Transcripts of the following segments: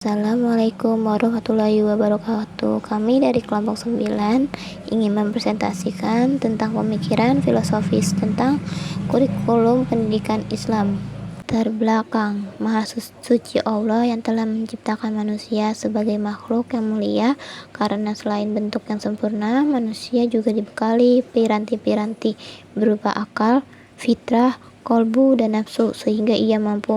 Assalamualaikum warahmatullahi wabarakatuh. Kami dari kelompok 9 ingin mempresentasikan tentang pemikiran filosofis tentang kurikulum pendidikan Islam. Terbelakang, Maha Suci Allah yang telah menciptakan manusia sebagai makhluk yang mulia, karena selain bentuk yang sempurna, manusia juga dibekali piranti-piranti berupa akal, fitrah, kolbu, dan nafsu, sehingga ia mampu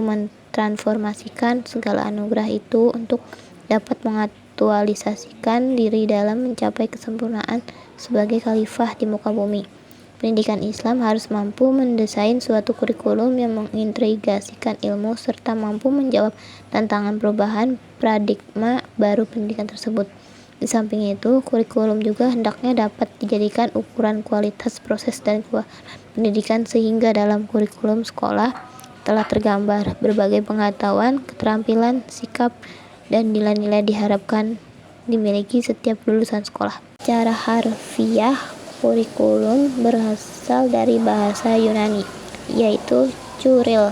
transformasikan segala anugerah itu untuk dapat mengaktualisasikan diri dalam mencapai kesempurnaan sebagai khalifah di muka bumi. Pendidikan Islam harus mampu mendesain suatu kurikulum yang mengintegrasikan ilmu serta mampu menjawab tantangan perubahan paradigma baru pendidikan tersebut. Di samping itu, kurikulum juga hendaknya dapat dijadikan ukuran kualitas proses dan pendidikan, sehingga dalam kurikulum sekolah telah tergambar berbagai pengetahuan, keterampilan, sikap, dan nilai-nilai diharapkan dimiliki setiap lulusan sekolah. Secara harfiah, kurikulum berasal dari bahasa Yunani, yaitu kuril,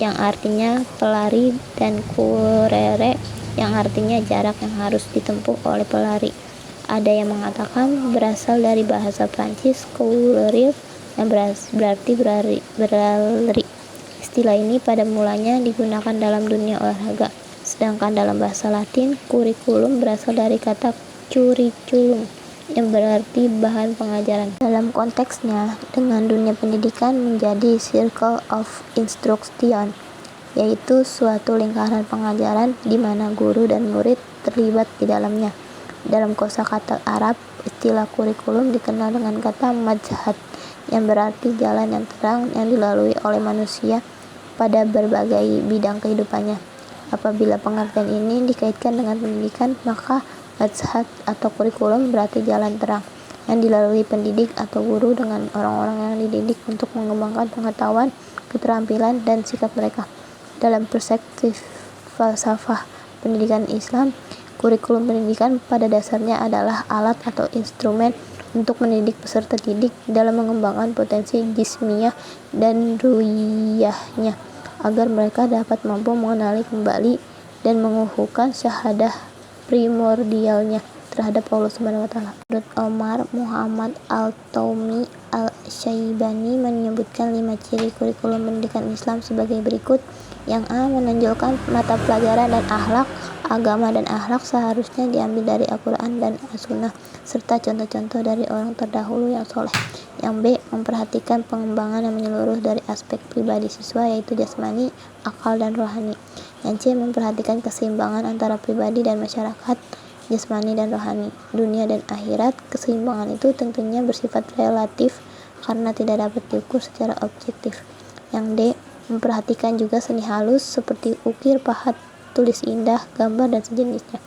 yang artinya pelari, dan kurere, yang artinya jarak yang harus ditempuh oleh pelari. Ada yang mengatakan berasal dari bahasa Prancis courir, yang berarti berlari. Istilah ini pada mulanya digunakan dalam dunia olahraga, sedangkan dalam bahasa Latin, kurikulum berasal dari kata curriculum, yang berarti bahan pengajaran. Dalam konteksnya, dengan dunia pendidikan menjadi circle of instruction, yaitu suatu lingkaran pengajaran di mana guru dan murid terlibat di dalamnya. Dalam kosakata Arab, istilah kurikulum dikenal dengan kata majhad, yang berarti jalan yang terang yang dilalui oleh manusia pada berbagai bidang kehidupannya. Apabila pengertian ini dikaitkan dengan pendidikan, maka majhad atau kurikulum berarti jalan terang yang dilalui pendidik atau guru dengan orang-orang yang dididik untuk mengembangkan pengetahuan, keterampilan, dan sikap mereka. Dalam perspektif falsafah pendidikan Islam, kurikulum pendidikan pada dasarnya adalah alat atau instrumen untuk mendidik peserta didik dalam mengembangkan potensi jismiyah dan ruhiyahnya, agar mereka dapat mampu mengenali kembali dan mengukuhkan syahadah primordialnya terhadap Allah Subhanahu wa taala. Menurut Omar Muhammad Al-Taumi Al-Syaibani menyebutkan 5 ciri kurikulum pendidikan Islam sebagai berikut. Yang A, menonjolkan mata pelajaran dan akhlak. Agama dan akhlak seharusnya diambil dari Al-Quran dan As-Sunnah, serta contoh-contoh dari orang terdahulu yang soleh. Yang B, memperhatikan pengembangan yang menyeluruh dari aspek pribadi siswa, yaitu jasmani, akal, dan rohani. Yang C, memperhatikan keseimbangan antara pribadi dan masyarakat, jasmani dan rohani, dunia dan akhirat. Keseimbangan itu tentunya bersifat relatif karena tidak dapat diukur secara objektif. Yang D, memperhatikan juga seni halus seperti ukir, pahat, tulis indah, gambar, dan sejenisnya.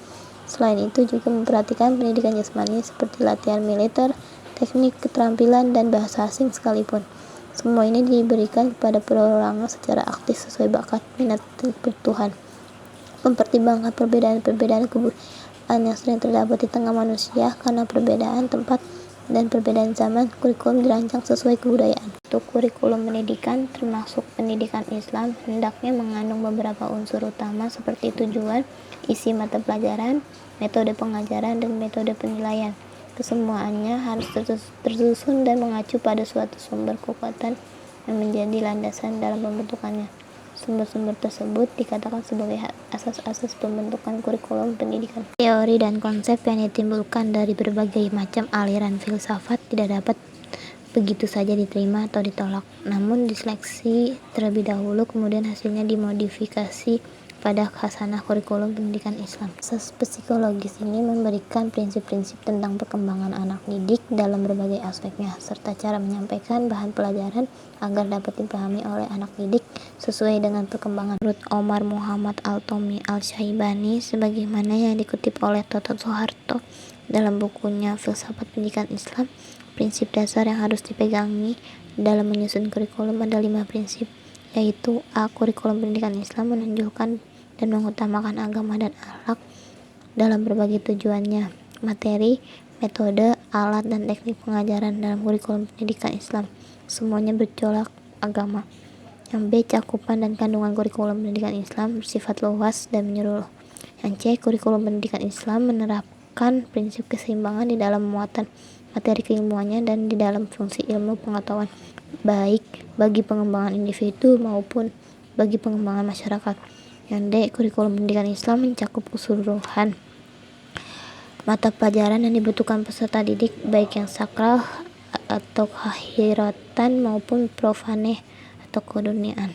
Selain itu juga memperhatikan pendidikan jasmani seperti latihan militer, teknik, keterampilan, dan bahasa asing sekalipun. Semua ini diberikan kepada perorangan secara aktif sesuai bakat, minat, dan kebutuhan. Mempertimbangkan perbedaan-perbedaan kebudayaan yang sering terdapat di tengah manusia karena perbedaan tempat dan perbedaan zaman, kurikulum dirancang sesuai kebudayaan. Untuk kurikulum pendidikan, termasuk pendidikan Islam, hendaknya mengandung beberapa unsur utama seperti tujuan, isi mata pelajaran, metode pengajaran, dan metode penilaian. Kesemuanya harus tersusun dan mengacu pada suatu sumber kekuatan yang menjadi landasan dalam pembentukannya. Sumber-sumber tersebut dikatakan sebagai asas-asas pembentukan kurikulum pendidikan. Teori dan konsep yang ditimbulkan dari berbagai macam aliran filsafat tidak dapat begitu saja diterima atau ditolak, namun diseleksi terlebih dahulu, kemudian hasilnya dimodifikasi pada khasanah kurikulum pendidikan Islam. Asas psikologis ini memberikan prinsip-prinsip tentang perkembangan anak didik dalam berbagai aspeknya, serta cara menyampaikan bahan pelajaran agar dapat dipahami oleh anak didik sesuai dengan perkembangan. Menurut Omar Muhammad Al-Taumi Al-Syaibani, sebagaimana yang dikutip oleh Toto Soeharto dalam bukunya Filsafat Pendidikan Islam, prinsip dasar yang harus dipegangi dalam menyusun kurikulum ada 5 prinsip, yaitu A. Kurikulum pendidikan Islam menunjukkan dan mengutamakan agama dan akhlak dalam berbagai tujuannya. Materi, metode, alat, dan teknik pengajaran dalam kurikulum pendidikan Islam semuanya bercolok agama. Yang B. Cakupan dan kandungan kurikulum pendidikan Islam bersifat luas dan menyeluruh. Yang C. Kurikulum pendidikan Islam menerapkan prinsip keseimbangan di dalam muatan materi keilmuannya dan di dalam fungsi ilmu pengetahuan, baik bagi pengembangan individu maupun bagi pengembangan masyarakat. Yang D. Kurikulum pendidikan Islam mencakup keseluruhan mata pelajaran yang dibutuhkan peserta didik, baik yang sakral atau keakhiratan maupun profane atau keduniaan.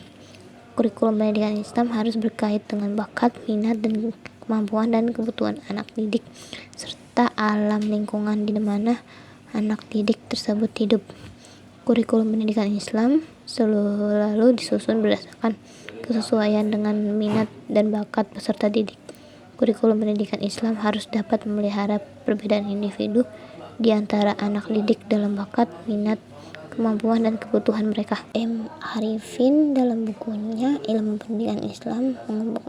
Kurikulum pendidikan Islam harus berkait dengan bakat, minat, dan kemampuan dan kebutuhan anak didik serta alam lingkungan di mana anak didik tersebut hidup. Kurikulum pendidikan Islam selalu disusun berdasarkan kesesuaian dengan minat dan bakat peserta didik. Kurikulum pendidikan Islam harus dapat memelihara perbedaan individu di antara anak didik dalam bakat, minat, kemampuan, dan kebutuhan mereka. M. Arifin dalam bukunya Ilmu Pendidikan Islam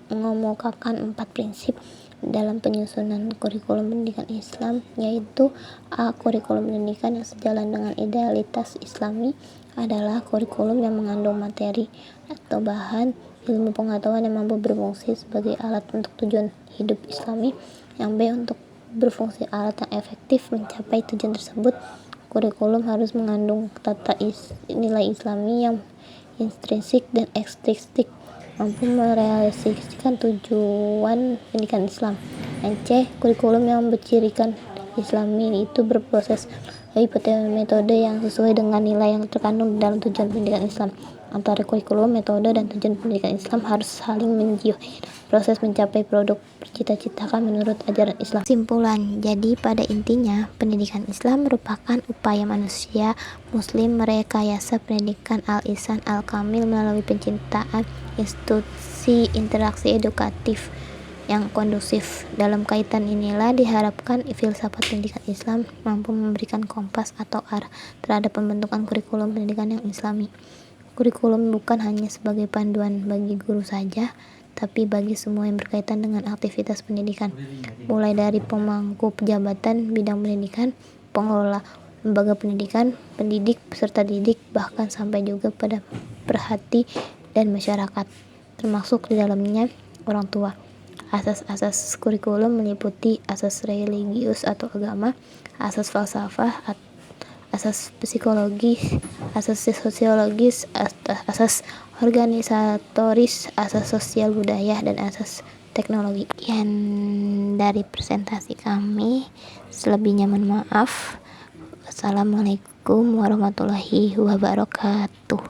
mengemukakan 4 prinsip dalam penyusunan kurikulum pendidikan Islam, yaitu A. Kurikulum pendidikan yang sejalan dengan idealitas Islami adalah kurikulum yang mengandung materi atau bahan ilmu pengetahuan yang mampu berfungsi sebagai alat untuk tujuan hidup Islami. Yang B. Untuk berfungsi alat yang efektif mencapai tujuan tersebut, kurikulum harus mengandung nilai Islami yang intrinsik dan ekstrinsik, mampu merealisasikan tujuan pendidikan Islam. Yang C. Kurikulum yang bercirikan Islami itu berproses melalui metode yang sesuai dengan nilai yang terkandung dalam tujuan pendidikan Islam. Antara kurikulum, metode, dan tujuan pendidikan Islam harus saling menjiwai proses mencapai produk bercita-citakan menurut ajaran Islam. Simpulan, jadi pada intinya pendidikan Islam merupakan upaya manusia muslim merekayasa pendidikan al-ihsan al-kamil melalui penciptaan institusi interaksi edukatif yang kondusif. Dalam kaitan inilah diharapkan filsafat pendidikan Islam mampu memberikan kompas atau arah terhadap pembentukan kurikulum pendidikan yang Islami. Kurikulum bukan hanya sebagai panduan bagi guru saja, tapi bagi semua yang berkaitan dengan aktivitas pendidikan, mulai dari pemangku jabatan bidang pendidikan, pengelola lembaga pendidikan, pendidik, peserta didik, bahkan sampai juga pada perhati dan masyarakat, termasuk di dalamnya orang tua. Asas-asas kurikulum meliputi asas religius atau agama, asas falsafah, asas psikologis, asas sosiologis, asas organisatoris, asas sosial budaya, dan asas teknologi. Sekian dari presentasi kami, selebihnya mohon maaf. Wassalamualaikum warahmatullahi wabarakatuh.